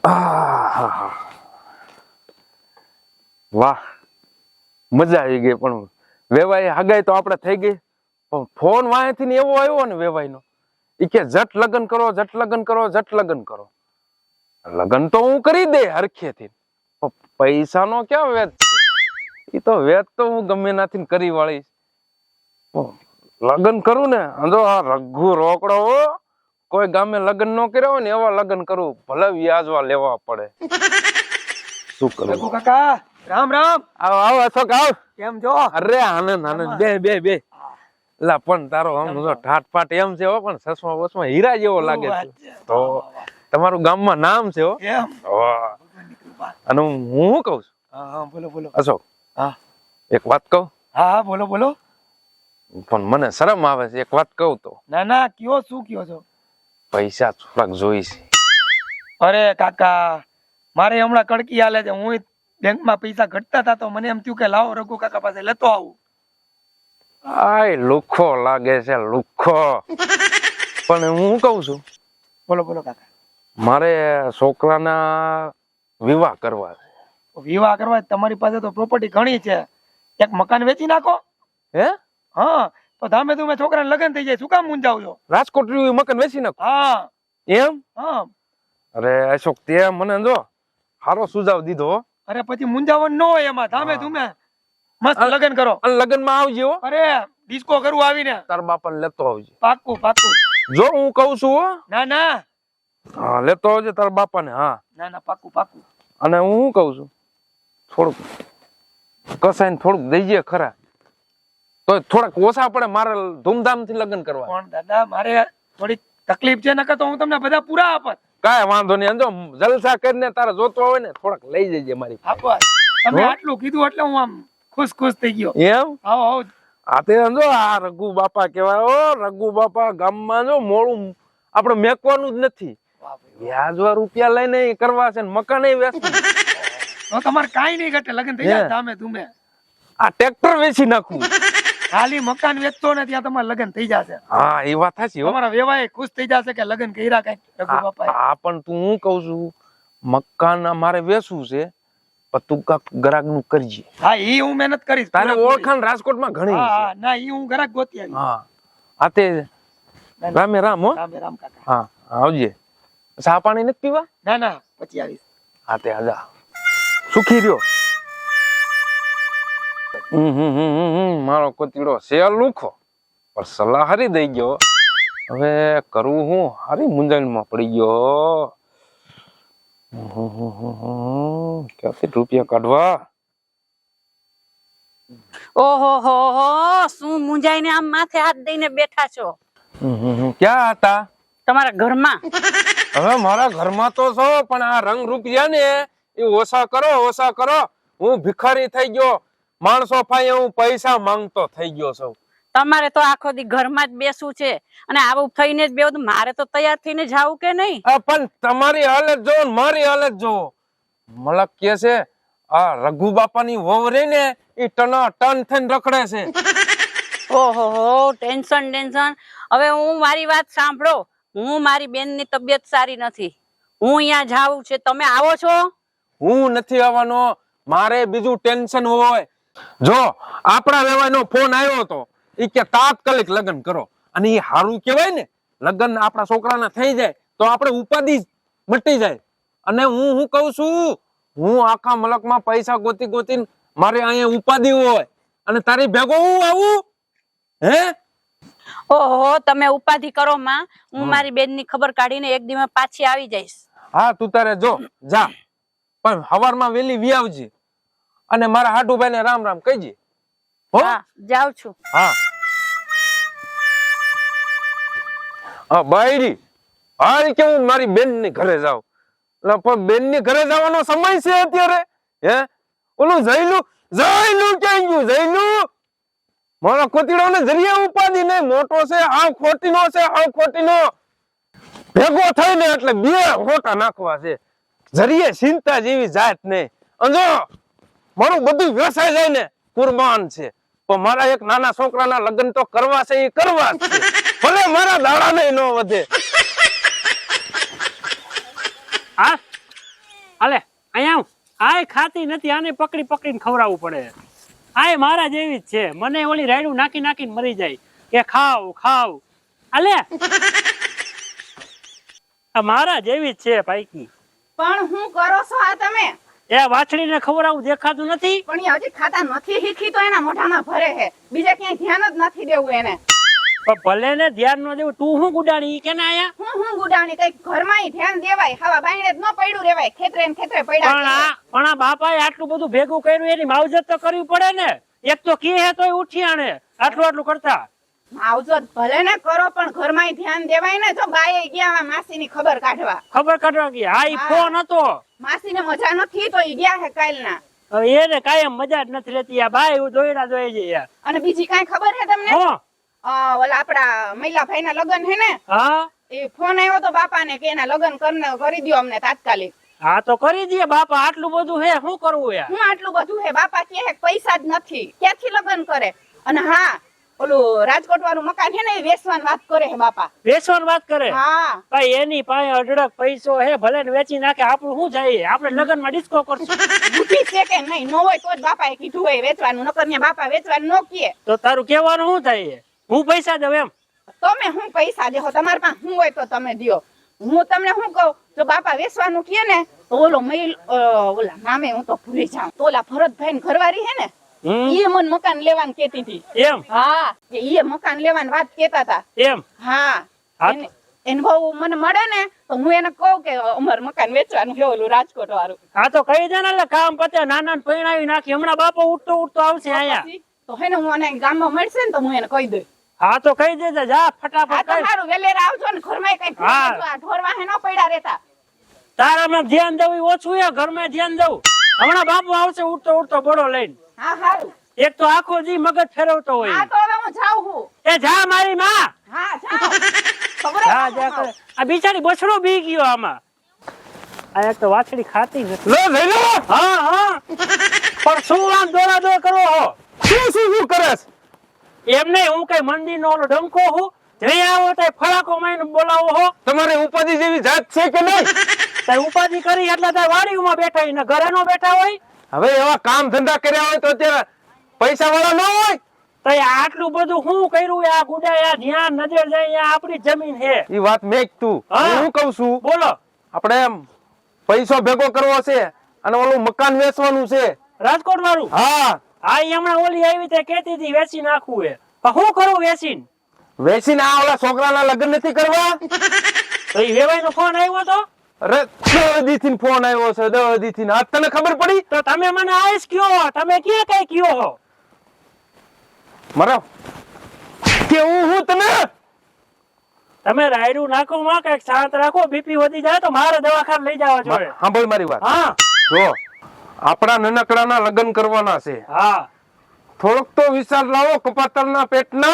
આહ, વાહ મજા આવી ગઈ. પણ વેવાઈ હગાઈ તો આપણે થઈ ગઈ, પણ ફોન વાંહેથી ને એવો આવ્યો ને વેવાઈ નો, ઈ કે જટ લગ્ન કરો, જટ લગ્ન કરો, જટ લગ્ન કરો. લગ્ન તો હું કરી દે હરખેથી, પણ પૈસાનો ક્યાં વેત છે? ઈ તો વેત તો હું ગમે નાથી કરી વાળીશ. લગ્ન કરું ને જો આ રઘુ રોકડો કોઈ ગામે લગ્ન નો કર્યા હોય ને એવા લગ્ન કરું, ભલે વ્યાજવા લેવા પડે. શું કરું? રઘુ કાકા રામ રામ. આવ આવ અશોક આવ. કેમ છો? અરે આનંદ આનંદ, બે બે બે. લા પણ તારો આમ જો ઠાઠપાટ એમ છે હો, પણ સસમા બસમા હીરા જેવો લાગે છે. તો તમારું ગામમાં નામ છે હો. એમ વાહ. અને હું શું કહું છું? હા બોલો બોલો. અશોક હા એક વાત કહું, હા બોલો બોલો. પણ મને શરમ આવે છે. એક વાત કહું તો ના ના કયો, શું કયો છો? પૈસા થોડાક જોઈ છે. અરે કાકા મારે હમણાં કડકી હાલે છે. હું બેંકમાં પૈસા ઘટતા હતા તો મને એમ થયું કે લાવો રઘુ કાકા પાસે લેતો આવું. આય લુખો લાગે છે, લુખો. પણ હું કહું છું, બોલો બોલો કાકા. મારે છોકરાના વિવાહ કરવા છે. વિવાહ કરવા તમારી પાસે તો પ્રોપર્ટી ઘણી છે, એક મકાન વેચી નાખો. હે? હા તો ધામે ધૂમે છોકરાને લગ્ન થઈ જાય. શું કામ મૂંઝાવ છો? રાજકોટ રહ્યું મકાન વેચી નાખો હા એમ? હા. અરે અશોક તે મને જો સારો સુઝાવ દીધો. અરે પછી મૂંઝાવણ ન હોય એમાં. ધામે ધૂમે મસ્ત લગ્ન કરો. અને લગ્ન માં આવજે હો. અરે ડિસ્કો કરવું આવીને. તાર બાપાને લેતો આવજે. પાક્કું પાક્કું. જો હું કહું છું હો. ના ના હા લેતો આવજે તાર બાપાને. હા ના ના પાક્કું પાક્કું. અને હું શું કહું છું, થોડુંક કસાઈને થોડુંક દઈજે ખરા, તો થોડાક ઓછા પડે. મારે ધૂમધામ થી લગ્ન કરવા. પણ દાદા મારે થોડી તકલીફ છે, નકર તો હું તમને બધા પૂરા આપત. કાંઈ વાંધો નહીં. જો જલસા કરીને તારે જોતો હોય ને થોડાક લઈ જજે મારી. આપત. તમે આટલું કીધું એટલે હું આમ ખુશ ખુશ થઈ ગયો. એમ? આવો આવો. આ તે જો આ રઘુ બાપા કહેવાય. ઓ રઘુ બાપા ગામમાં જો મોડું આપણે મેકવાનું જ નથી. વ્યાજવા રૂપિયા લઈને કરવા છે ને મકાન વેચવું. તો તમારે કાઈ નહીં ઘટે. લગ્ન થઈ જાય ધામે ધૂમે. આ ટ્રેક્ટર વેચી નાખવું. ખાલી મકાન વેચતો ને ત્યાં તમારે લગ્ન થઈ જશે. હા એ વાત સાચી હો. તમારા વેવાય ખુશ થઈ જશે કે લગ્ન કર્યા કઈ રઘુ બાપાએ. આ પણ તું હું કઉ છું, મકાન મારે વેચવું છે, પણ તું કાક ગ્રાહક નું કરજે. હા ઈ હું મહેનત કરીશ. તારે ઓળખાણ રાજકોટમાં ઘણી છે. હા ના ઈ હું ગ્રાહક ગોતી આવી. હા આ તે રામે રામ હો. રામ રામ કાકા. હા આવજે. ચા પાણી નથી પીવા? ના ના પછી આવીશ. હા તે આજા સુખી રહ્યો. મારો કોતીડો છે લુખો, પણ સલાહ હારી દઈ ગયો. હવે કરવું હું? હારી મૂંઝવણમાં પડી ગયો. ક્યાંથી રૂપિયા કાઢવા? ઓહો હો હો, શું મુંજાઈને આમ માથે હાથ દઈને બેઠા છો? ક્યાં હતા? તમારા ઘરમાં. હવે મારા ઘરમાં તો છો, પણ આ રંગ રૂપિયા ને એ ઓછા કરો, ઓછા કરો. હું ભિખારી થઈ ગયો. માણસો પાસે હું પૈસા માંગતો થઈ ગયો છું. તમારે તો આખો દી ઘરમાં જ બેસવું છે, અને આવું થઈને જ બેવું. મારે તો તૈયાર થઈને જાવું કે નહીં? પણ તમારી હાલત જોવો ને મારી હાલત જોવો. મલક કે છે આ રઘુ બાપાની વહુ રહી ને એ ટના ટન થઈને રખડે છે. ઓહો હો, ટેન્શન ટેન્શન. હવે હું મારી વાત સાંભળો. હું મારી બેનની તબિયત સારી નથી, હું અહીંયા જાવું છે. તમે આવો છો? હું નથી આવવાનો. મારે બીજું ટેન્શન હોય. જો આપણા વેવાઈનો ફોન આવ્યો હતો, એ કે તાત્કાલિક લગ્ન કરો. અને એ સારું કહેવાય ને. લગ્ન આપણા છોકરાના થઈ જાય તો આપણે ઉપાધિ મટી જાય. અને હું કહું છું, હું આખા મલકમાં પૈસા ગોતી ગોતીને મારે અહીંયા ઉપાધિ હોય, અને તારી ભેગો હું આવું? હે? ઓહો, તમે ઉપાધિ કરો માં. હું મારી બેનની ખબર કાઢીને એક દીમાં પાછી આવી જઈશ. હા તું તારે જો જા, પણ સવારમાં વેલી વી આવજે. અને મારા હાટુભાઈ ને રામ રામ કહીજે. હો હા જાઉં છું. હા હા બાયડી હાલ કે હું મારી બેન ની ઘરે જાઉં. પણ બેન ની ઘરે જવાનો સમય છે અત્યારે? હે ઓલું જઈલું ક્યાં ગયું? જઈલું મારો કોતીડો ને જરિયા ઉપાધિ નહીં. મોટો છે હાવ ખોટીનો છે, હાવ ખોટીનો ભેગો થઈને એટલે બે ખોટા નાખવા છે. જરિયે ચિંતા જેવી જાત નહીં. અંજો મારું બધું વ્યવસાય જાય ને કુરબાન છે, પણ મારા એક નાના છોકરાના લગ્ન તો કરવા છે, એ કરવા છે. ભલે મારા દાડા નહીં ન વધે. હાલે અહીંયા આય ખાતી નથી, આને પકડી પકડીને ખવડાવવું પડે. આય મારા જેવી જ છે, મને ઓલી રાયડું નાખી નાખીને મરી જાય કે ખાવ ખાવ. હાલે આ મારા જેવી જ છે પાઈકી. પણ હું કરો છો આ તમે? એ વાછડીને ખવડાવવું દેખાતું નથી? પણ એ હજી ખાતા નથી શીખી તો એના મોઢામાં ભરે છે, બીજે ક્યાંય ધ્યાન જ નથી દેવું એને. પણ ભલે ને ધ્યાન ન દેવું, તું શું ગુડાણી ઈ કેને આયા? હું ગુડાવણી કઈક ઘરમાં ધ્યાન દેવાય, હવા બાયણે જ ન પડ્યું રેવાય, ખેતરે ને ખેતરે પડ્યા. પણ આ બાપાએ આટલું બધું ભેગું કર્યું, એની માવજત તો કરવી પડે ને. એક તો કી હે તોય ઉઠી આણે આટલું આટલું કરતા. માવજત ભલે ને કરો પણ ઘરમાં ધ્યાન દેવાય ને. જો બાએ ગયા માસીની ખબર કાઢવા. ખબર કાઢવા ગયા? હા, ઈ ફોન હતો. માસીને મજા નથી તો ઈ ગયા હે કાલના. હવે એને કાયમ મજા જ નથી રહેતી. આ બાય એવું દોયડા દોય છે યાર. અને બીજી કાંઈ ખબર હે તમને? ઓલા આપડા મહિલાભાઈ ના લગ્ન હે ને, હા, એ ફોન આવ્યો તો બાપાને કે એના લગ્ન કરી દો અમને તાત્કાલિક. હા તો કરી દઈએ બાપા, આટલું બધું હે, શું કરવું યાર? હું આટલું બધું હે? બાપા કે પૈસા જ નથી, ક્યાંથી લગ્ન કરે? અને હા, ઓલું રાજકોટ વાળું મકાન હે ને એ વેચવાની વાત કરે હે બાપા. વેચવાની વાત કરે? હા ભાઈ એની પાસે અઢળક પૈસો હે, ભલે ને વેચી નાખે, આપણું શું જાય? આપણે લગ્ન માં ડિસ્કો કરશું. બુદ્ધિ છે કે નહીં? ન હોય તો જ બાપાએ કીધું હોય વેચવાનું, નકર ને બાપા વેચવાનું ન કહે. તો તારું કહેવાનું શું થાય? હું પૈસા દઉં એમ? તમે હું પૈસા દેહો? તમારી પાસે શું હોય તો તમે દ્યો. હું તમને શું કહું, જો બાપા વેચવાનું કહે ને તો ઓલો ઓલા નામે હું તો ભૂલી જાઉં, તો ઓલા ભરતભાઈ ને ઘરવાળી હે ને, ઈ મને મકાન લેવાનું કેતી હતી. એમ? હા, ઈ મકાન લેવાની વાત કેતા હતા. એમ? હા, એને બહુ મને મળે ને તો હું એને કહું કે અમારું મકાન વેચવાનું છે ઓલું રાજકોટ વાળું. હા તો કહી દે ને, એટલે કામ પતે નાના ને પૈણાવી નાખી. હમણાં બાપો ઉઠતો ઉઠતો આવશે અહીંયા. તો હે ને હું અને ગામમાં મળશે ને તો હું એને કહી દઉં. હા તો કહી દેજે, જા ફટાફટ. તમારું વેલેરા આવજો ને, ઘરમાં કઈ ઢોરવા હે ન પડ્યા રહેતા. તારામાં ધ્યાન દઉં ઓછું હે, ઘરમાં ધ્યાન દઉં. હમણાં બાપુ આવશે ઉઠતો ઉઠતો બોડો લઈને. હા હારું. એક તો આખો દી મગજ ફેરવતો હોય. હા તો હવે હું જાઉં છું. એ જા મારી માં. હા જાઉં. ખબર જા જા કરે. આ બિચારી બછડો બી ગયો આમાં. આ એક તો વાછડી ખાતી નથી. લે લઈ લો. હા હા, પણ શું આમ દોડા દોડ કરો હો? શું કરસ? એમ નહીં, હું કઈ મંદિર નો ઓલો ડંકો હું જઈ આવો તો ફળાકો માઈને બોલાવો હો. તમારે ઉપાધિ જેવી જાત છે કે નહીં? તારી ઉપાધિ કરી એટલે તાર વાડીમાં બેઠા હોય ને ઘરે નો બેઠા હોય. હવે એવા કામ ધંધા કર્યા હોય તો અત્યારે પૈસા વાળા ન હોય તો આટલું બધું શું કર્યું? આ ગુડા ધ્યાન નજર જાય, આપણી જમીન છે. ઈ વાત મેક તું. હું કહું છું, બોલો. આપણે પૈસો ભેગો કરવો છે અને ઓલું મકાન વેચવાનું છે રાજકોટ વાળું? હા હા, હમણાં ઓલી આવી તે કેતી હતી વેચી નાખવું હે. શું કરું વેચીને? વેચીને આ ઓલા છોકરાના લગ્ન નથી કરવા? તો એ વેવાઈ નો ફોન આવ્યો તો? અરે દદી ફોન આવ્યો છે, દદી થી. આજ તને ખબર પડી? તો તમે મને આઈસ કયો, તમે ક્યાં કઈ કયો હો? મારો કેવું હું તને? તમે રાયડું નાખો માં, કઈક શાંત રાખો. બીપી વધી જાય તો મારે દવાખાને લઈ જવા જોઈએ. સાંભળ મારી વાત. હા જો આપણા નાનકડાના લગ્ન કરવાના છે. હા, થોડોક તો વિચાર લાવો કપાતરના પેટનો,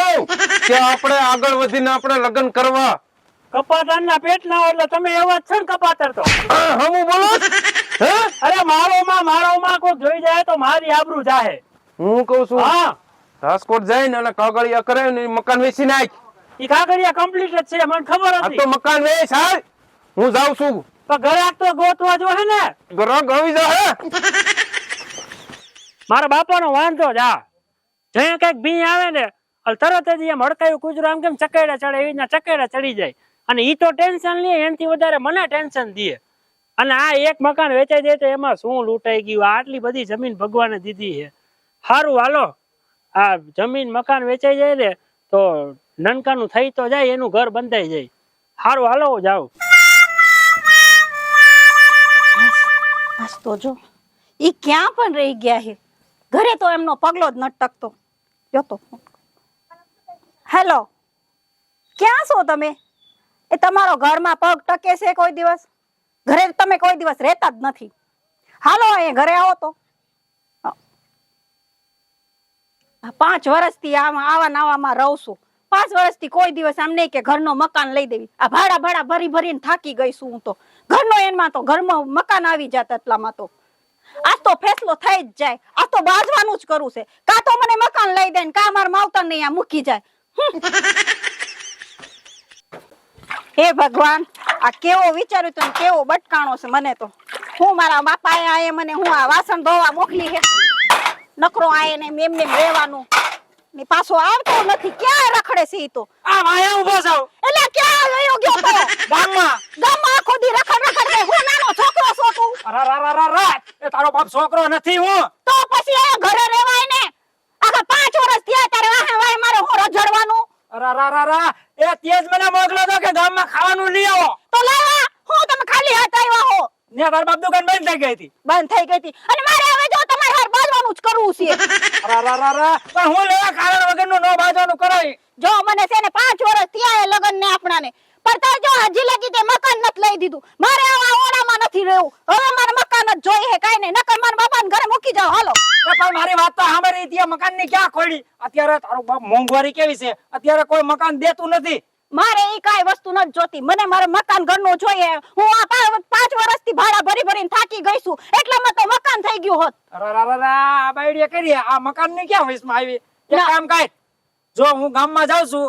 કે આપણે આગળ વધીને આપણે લગ્ન કરવા. કપાતર ના પેટ ના હોય એટલે તમે એવા જ છો ને કપાતર તો. હું બોલો? હે? અરે મારો માં કોઈ જોઈ જાય તો મારી આબરૂ જાહે. હું કઉ છું, હા, રાજકોટ જઈને અને કાગળિયા કરે ને મકાન વેચી નાખ. ઈ કાગળિયા કમ્પ્લીટ જ છે, મને ખબર આ હતી. તો મકાન વેચ હાલ, હું જાઉં છું. પણ ઘરાક તો ગોતવા જો હે ને. ગ્રાહક આવી જા. મારા બાપાનો વાંધો જ આ, જયા કઈક ભી આવે ને તરત જ એમ હડકાયું કૂતરું આમ કેમ ચકેડા ચડે એવી રીતના ચકેડા ચડી જાય. અને ઈ તો ટેન્શન લે, એનાથી વધારે મને ટેન્શન દે. અને આ એક મકાન વેચાઈ દે તો એમાં શું લૂંટાઈ ગયું? આટલી બધી જમીન ભગવાને દીધી છે. સારું હાલો, આ જમીન મકાન વેચાઈ જાય ને તો નનકાનું થઈ તો જાય, એનું ઘર બંધાઈ જાય. સારું હાલો, જાઉં. આજ તો જો ઈ ક્યાં પણ રહી ગયા છે, ઘરે તો એમનો પગલો જ ન ટકતો. જો તો હેલો, ક્યાં છો તમે? એ તમારો ઘરમાં પગ ટકે છે કોઈ દિવસ? ઘરે તમે કોઈ દિવસ રહેતા જ નથી. હાલો અહીંયા ઘરે આવો તો. 5 વર્ષથી આવા નાવામાં રહું છું. 5 વર્ષથી કોઈ દિવસ આમ નહીં કે ઘરનો મકાન લઈ દેવી. આ ભાડા ભરી ભરીને થાકી ગઈ છું હું તો. ઘરનો એમાં તો ઘરમાં મકાન આવી જાત એટલામાં તો. આજ તો ફેસલો થઈ જ જાય. આજ તો બાજવાનું જ કરવું છે. કા તો મને મકાન લઈ દે ને કા મારા માવતર ને અહીંયા મૂકી જાય. હે ભગવાન, આ કેવો વિચાર્યું તો કેવો બટકાણો છે મને તો. હું મારા બાપાએ આયે મને હું આ વાસણ ધોવા મોકલી છે નકરો આયે ને એમ રહેવાનું ને પાછો આવતો નથી ક્યાં રખડે છે ઈ તો આ વાયા ઊભો છો એટલે ક્યાં લયો ગયો તો ગામમાં આખો દી રખડ રખડ કે હું નાનો છોકરો છો તું અરા એ તારો બાપ છોકરો નથી હું તો પછી આ ઘરે રહેવાય ને આખા 5 વર્ષ થયા તારે વાહે વાહે મારે હું રજડવાનું અરા એ તેજ મને મોકલો તો કે ગામમાં ખાવાનું લઈ આવો તો લાવા હું તમે ખાલી હાથ આવ્યા હો ને તાર બાપ દુકાન બંધ થઈ ગઈ હતી બંધ થઈ ગઈ હતી અને મારે હવે જો તમારે હાર બાજવાનું જ કરવું છે અરા પણ હું લેવા કારણ વગરનું નો બાજવાનું કરાય જો મને છે ને 5 વર્ષ થયા એ લગન ને આપણાને પણ તાર જો હજી લગી તે મકાન નથી લઈ દીધું મારે આવા ઓણામાં નથી રહેવું હવે મારે મકાન જ જોઈએ હે કાઈ નહીં નકર મારા બાપાને ઘરે મૂકી જાઓ હાલો એ પણ મારી વાત તો સાંભળી ત્યાં મકાન ની ક્યાં ખોડી અત્યારે તારો બાપ મોંઘવારી કેવી છે અત્યારે કોઈ મકાન દેતું નથી મારે ઈ કાઈ વસ્તુ નથી જોતી મને મારે મકાન ઘરનું જોઈએ હું આ 5 વર્ષથી ભાડા ભરીને થાકી ગઈ છું એટલામાં તો મકાન થઈ ગયું હોત અરા બાઈડીએ કરી આ મકાન ની ક્યાં વયસમાં આવી એક ના. કામ કર જો હું ગામમાં જાઉં છું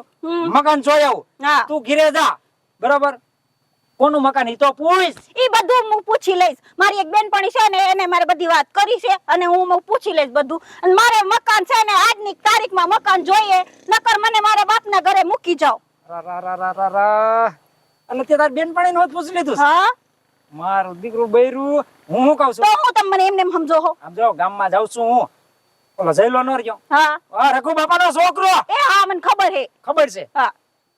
મકાન જોઈ આવું હા તું ઘરે જા બરાબર કોનું મકાન ઈ તો પૂછ ઈ બધું હું પૂછી લઈશ મારી એક બેનપણી છે ને એને મારે બધી વાત કરી છે અને હું પૂછી લઈશ બધું અને મારે મકાન છે ને આજની તારીખમાં મકાન જોઈએ નકર મને મારા બાપના ઘરે મૂકી જાઓ અને તે તાર બેનપણી નું પૂછી લીધું છે? હા મારું દીકરું બૈરું હું શું કહું તો છું હું તમને એમને એમ સમજો હો આમ જો ગામમાં જાઉં છું હું ઓલો જયલો નો રહ્યો હા રઘુ બાપાનો છોકરો એ હા મને ખબર હે ખબર છે હા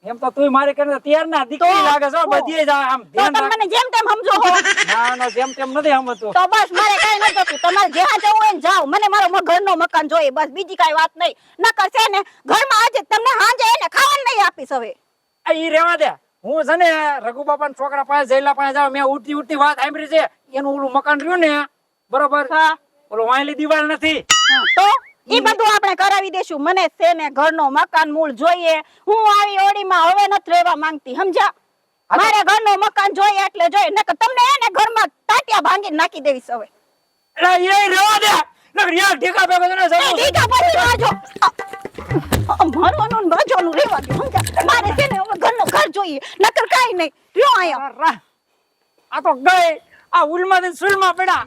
એમ તો તું મારી કરીને તૈયાર ના દીકરી લાગે છો બધી જા આમ તો ધ્યાન તમે રાખ મને જેમ તેમ સમજો હો ના જેમ તેમ નથી સમજતું તો બસ મારે કઈ નથી જોતું તમારે જ્યાં જવું હોય ને જાઓ મને મારો ઘરનો મકાન જોઈએ બસ બીજી કઈ વાત નહીં નકર છે ને ઘરમાં આજે તમને હાંજે એને ખાવાનું નહીં આપીશ હવે આ ઈ રેવા દે હું છે ને રઘુ બાપા છોકરા પાસે જયલા પાસે જાવ મેં ઉઠતી વાત સાંભળી છે એનું ઓલું મકાન રહ્યું ને બરોબર હા ઓલો વાયલી દિવાલ નથી તો ઈ બધું આપણે કરાવી દેશું મને છે ને ઘરનો મકાન મૂળ જોઈએ હું આવી ઓડીમાં હવે નથી રહેવા માંગતી સમજ્યા મારે ઘરનો મકાન જોઈએ એટલે જોઈએ નકર તમને એને ઘરમાં તાટિયા ભાંગી નાખી દેવીશ હવે એટલે એ રેવા દે નકર યાર ઢીકા ભેગો તને એ જવું ઠીક આ પછી રાજો મારવાનું ને બાજવાનું રહેવા દે સમજ્યા મારે છે ને હવે ઘરનો ઘર જોઈએ નકર કાઈ નહીં રહ્યો આયા આ તો ગઈ આ ઉલમાં સુલમાં પડ્યા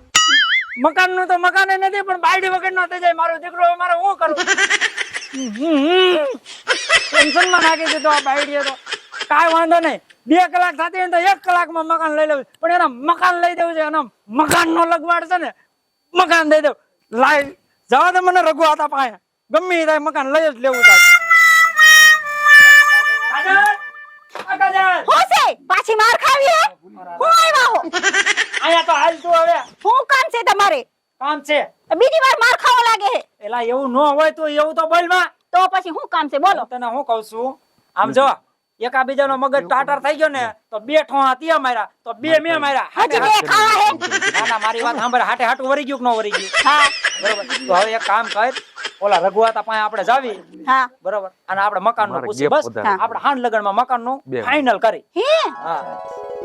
મકાન નું તો મકાન નથી પણ બાયડી વગર નો થઈ જાય મારો દીકરો હવે મારે શું કરું ટેન્શન માં નાખી દીધો આ બાયડીએ તો કાંઈ વાંધો નહીં 2 કલાક થતી હોય તો 1 કલાકમાં મકાન લઈ લેવું પણ એના મકાન લઈ દેવું છે એના મકાન નો લગવાડ છે ને મકાન દઈ દઉં લાઈ જવા દે મને રઘુ હતા પાસે ગમે એ થાય મકાન લઈ જ લેવું થાય હોશે પાછી માર ખાવી હે હું આવ્યા હો અહીંયા તો હાલ તું હવે હું કામ છે તમારે કામ છે બીજી વાર માર ખાવા લાગે હે એલા એવું ન હોય તો એવું તો બોલ માં તો પછી હું કામ છે બોલો તને હું કહું છું આમ જો એકાબીજાનો મગજ ટાટર થઈ ગયો ને તો 2 ઠોહા ત્યાં માર્યા તો 2 મેં માર્યા હજી બે ખાવા હે ના ના મારી વાત સાંભળ હાટે હાટું વરી ગયું કે ન વરી ગયું હા બરોબર તો હવે એક કામ કર ઓલા રઘુઆતા પાસે આપણે જાવી હા બરોબર અને આપણે મકાનનું મારે પૂછી ગેપ બસ વધારે. આપણે હાંડ લગનમાં મકાનનું બે. ફાઇનલ કરી હે હા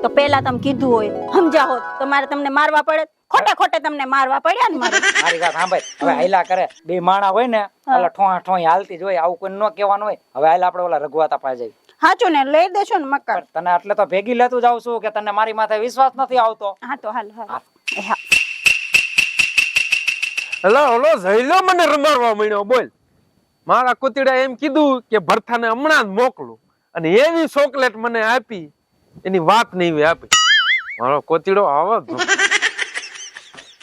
તો પેલા તમે કીધું હોય સમજ્યા હોત તો મારે તમને મારવા પડે ખોટે ખોટે તમને મારવા પડ્યા ને મારે મારી વાત સાંભળ હવે હાઈલા કરે બે માણા હોય ને એટલે ઠોહા ઠોહી હાલતી જ હોય આવું કોઈ ન કહેવાનું હોય હવે હાલ આપણે ઓલા રઘુઆતા પાસે જઈએ હાચું ને લઈ દેશો ને મકાન તને એટલે તો ભેગી લેતું જાઉં છું કે તને મારી માથે વિશ્વાસ નથી આવતો હા તો હાલ હાલ હા ઓલો જઈલો મને રમાડવા માંડ્યો બોલ મારા કુતીડા એમ કીધું કે ભરથાને હમણાં જ મોકલું અને એવી ચોકલેટ મને આપી એની વાત નહીં આપી મારો કોતીડો આવો જ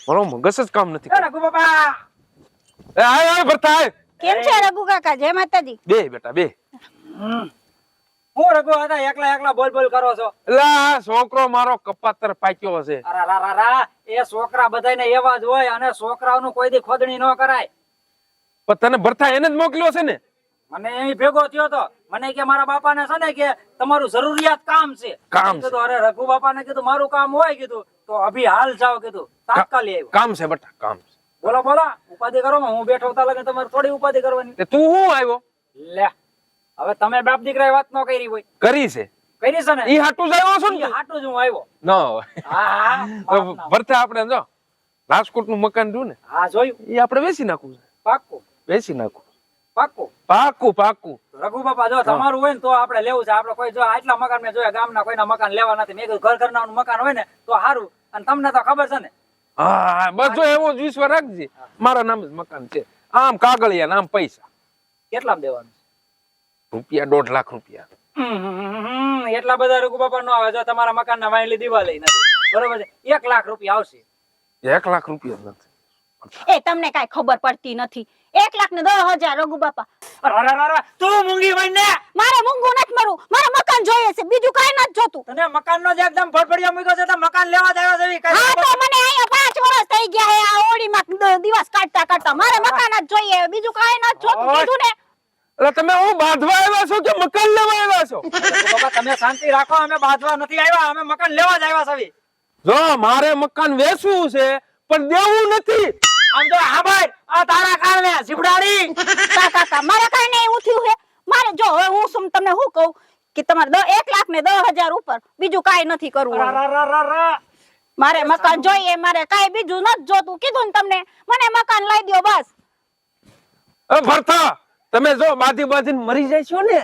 મારો મગજ જ કામ નથી રઘુ બાપા એ આય ભરથા આય. કેમ છે રઘુ કાકા જય માતાજી બે બેટા બે હું રઘુઆતા એકલા એકલા બોલ બોલ કરો છો એટલે આ છોકરો મારો કપાતર પાક્યો છે અરારારા, એ છોકરા બધાયને એવા જ હોય અને છોકરાઓનું કોઈ દી ખોદણી ન કરાય. પણ તને ભરથા એને જ મોકલ્યો છે ને મને એ ભેગો થયો તો મને કે મારા બાપાને છે ને કે તમારું જરૂરિયાત કામ છે. કામ છે. કીધું અરે રઘુ બાપાને કીધું મારું કામ હોય કીધું તો અભી હાલ જાવ કીધું તાત્કાલિક આવ્યો. કામ છે બેટા કામ છે બોલો બોલો ઉપાધિ કરો માં હું બેઠો તા લગે તમારે થોડી ઉપાધિ કરવાની. તે તું શું આવ્યો લે હવે તમે બાપ દીકરા વાત ન કરી હોય કરી છે કરી છે ને ઈ હાટું જ આવ્યો છો ને ઈ હાટું જ હું આવ્યો. ન હોય હા હા ભરથા આપણે જો રાજકોટ નું મકાન રહ્યું ને હા જોયું ઈ આપણે વેચી નાખવું છે પાક્કું વેચી નાખવું પાક્કું. પાકું પાકું રઘુ બાપા જો તમારું હોય ને તો આપણે લેવું છે. આપણે કોઈ જો આટલા મકાન મેં જોયા ગામના કોઈના મકાન લેવા નથી. મેં કીધું ઘર ઘરના મકાન હોય ને તો સારું અને તમને તો ખબર છે ને. હા બસ જો એવો જ વિશ્વાસ રાખજે. મારા નામ જ મકાન છે. આમ કાગળિયા ને આમ પૈસા. કેટલામાં દેવાનું છે? રૂપિયા 1.5 લાખ રૂપિયા. એટલા બધા રઘુ બાપા નો આવે જો તમારા મકાન ના વાયલી દિવાળી નથી બરોબર છે. 1 લાખ રૂપિયા આવશે. 1 લાખ રૂપિયા નથી. એ તમને કાઈ ખબર પડતી નથી. 1,10,000 રઘુ બાપા. તું મૂંગી બન ને મારે મૂંગું નથી મરવું. મારે મકાન જોઈએ છે, બીજું કાઈ નથી જોતું. તને મકાન નો જ એકદમ ફડફડિયા મૂક્યો છે તો મકાન લેવા જ આવ્યો છે. હા તો મને અહીંયા 5 વર્ષ થઈ ગયા હે આ ઓડીમાં દિવસ કાઢતા કાઢતા. મારે મકાન જ જોઈએ, બીજું કાઈ નથી જોતું. કીધું ને એટલે તમે હું બાંધવા આવ્યા છો કે મકાન લેવા આવ્યા છો? બાપા તમે શાંતિ રાખો, અમે બાંધવા નથી આવ્યા, અમે મકાન લેવા જ આવ્યા છે. જો મારે મકાન વેચવું છે પણ દેવું નથી. આમ જો હા ભાઈ આ તારા કારણે જીબડાડી કાકા મારે કાઈ નહીં એવું થયું હે. મારે જો હવે હું તમને શું કહું કે તમારે 1,10,000 ઉપર બીજું કાઈ નથી કરવું. મારે મકાન જોઈએ, મારે કાઈ બીજું નથી જોતું. કીધું ને તમને, મને મકાન લઈ દ્યો બસ. ભરતા તમે જો બાંધી બાંધીને મરી જાય છો ને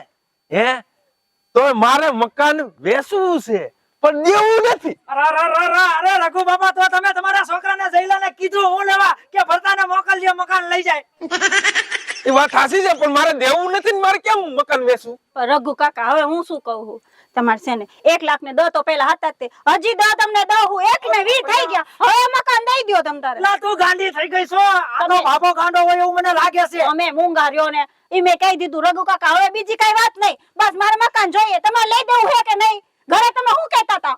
હે તો મારે મકાન વેચવું છે પણ દેવું નથી. અરે રઘુ બાપા તો તમે તમારા છોકરાને જઈલાને કીધું હું લેવા કે ભરતાને મોકલજે મકાન લઈ જાય. એ વાત સાચી છે પણ મારે દેવું નથી ને મારે કેમ મકાન વેચવું? પણ રઘુ કાકા હવે હું શું કહું છું તમારે છે ને 1,10,000 તો પેલા હતા તે હજી તમને દઉં હું 1,20,000 થઈ ગયા. હવે મકાન દઈ દ્યો તમ તારે. લા તું ગાંડી થઈ ગઈ છો. આનો બાપો ગાંડો હોય એવું મને લાગે છે. અમે મૂંગા રહ્યો ને ઈ મેં કહી દીધું રઘુ કાકા હવે બીજી કઈ વાત નહીં. બસ મારે મકાન જોઈએ. તમારે લઈ દેવું હે કે નહીં? ઘરે તમે શું કહેતા હતા?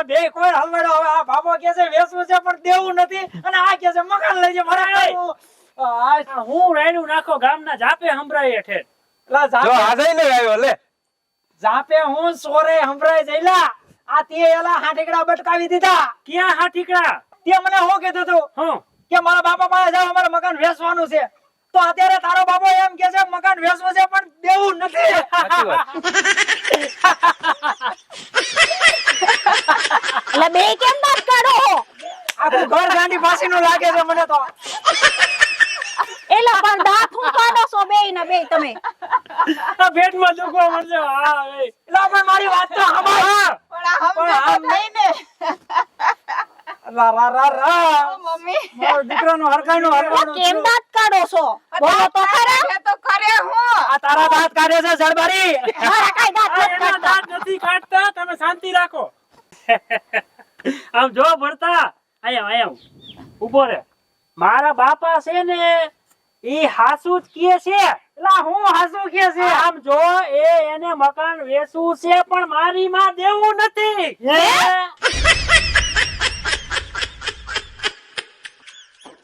બે કોઈ હલવાડો. હવે આ બાપો કે છે વેચવું છે પણ દેવું નથી અને આ કે છે મકાન લઈ જાય. મારે હું રાયડું નાખો ગામના જાપે સંભળાય ઠેર. લા જો આજે લઈ આવ્યો લે. જાપે હું સોરે સંભળાય જઈલા. આ તે એલા હાટીકડા બટકાવી દીધા. ક્યાં હા ઠીકડા? તે મને શું કીધું તું હું કે મારા બાપા પાસે જાવ અમારે મકાન વેચવાનું છે. તો અત્યારે તારો બાપો એમ કે છે મકાન વેચવું છે પણ દેવું નથી. સાચી વાત. એટલે બે કેમ વાત કાઢો છો? આખું ઘર ગાંડી પાસીનું લાગે છે મને તો. એલા પણ દાંત હું કાઢો છો બેય ના બેય તમે? આ પેટમાં દુખવા મળશે. હા એ એલા પણ મારી વાત તો સાંભળ. પણ આ સમજો તો થઈ ને. મમ્મી મારો દીકરાનો હરખાઈનો હરખાઈનો કેમ દાંત કાઢો છો? બોલો તો ખરા. એ તો કરે હું આ તારા દાંત કાઢે છે જળબારી. મારા કાઈ દાંત નથી એના કાઢતા. દાંત નથી કાઢતા. તમે શાંતિ રાખો. આમ જો ભરતા આયા ઉભો રે. મારા બાપા છે ને ઈ હાસુ જ કહે છે. એલા હું હાસુ કે છે. આમ જો એને મકાન વેચવું છે પણ મારી માં દેવું નથી.